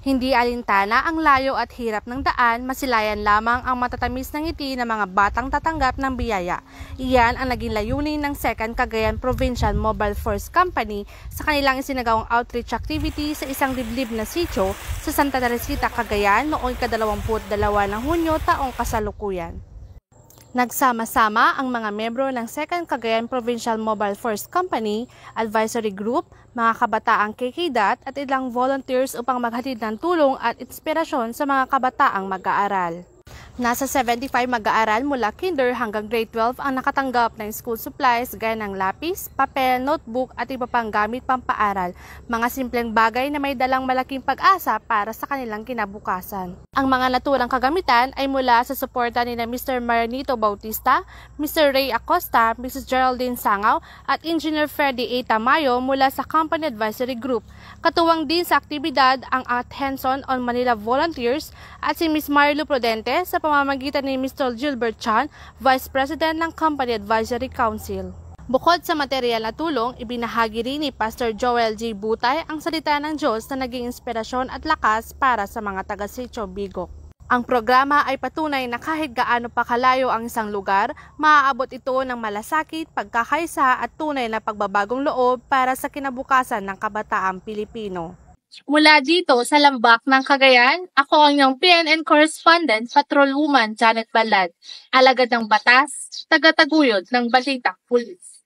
Hindi alintana ang layo at hirap ng daan, masilayan lamang ang matatamis ng ngiti ng mga batang tatanggap ng biyaya. Iyan ang naging layunin ng 2nd Cagayan Provincial Mobile Force Company sa kanilang isinagawang outreach activity sa isang liblib na sitio sa Santa Teresita, Cagayan noong ika-22 ng Hunyo taong kasalukuyan. Nagsama-sama ang mga membro ng 2nd Cagayan Provincial Mobile Force Company, Advisory Group, mga kabataang KKDAT at ilang volunteers upang maghatid ng tulong at inspirasyon sa mga kabataang mag-aaral. Nasa 75 mag-aaral mula kinder hanggang grade 12 ang nakatanggap ng school supplies gaya ng lapis, papel, notebook at iba pang gamit pampaaral, mga simpleng bagay na may dalang malaking pag-asa para sa kanilang kinabukasan. Ang mga naturang kagamitan ay mula sa suporta ni Mr. Marinito Bautista, Mr. Ray Acosta, Mrs. Geraldine Sangaw at Engineer Freddy A. Tamayo mula sa Company Advisory Group. Katuwang din sa aktibidad ang Attention on Manila Volunteers at si Ms. Marilu Prudente sa pamamagitan ni Mr. Gilbert Chan, Vice President ng Company Advisory Council. Bukod sa material na tulong, ibinahagi rin ni Pastor Joel G. Butay ang salita ng Diyos na naging inspirasyon at lakas para sa mga taga-Sitio Bigok. Ang programa ay patunay na kahit gaano pa kalayo ang isang lugar, maaabot ito ng malasakit, pagkakaisa at tunay na pagbabagong loob para sa kinabukasan ng kabataang Pilipino. Mula dito sa Lambak ng Cagayan, ako ang iyong PNN correspondent, Patrolwoman Janet Balad, alagad ng batas, tagataguyod ng Balitang Pulis.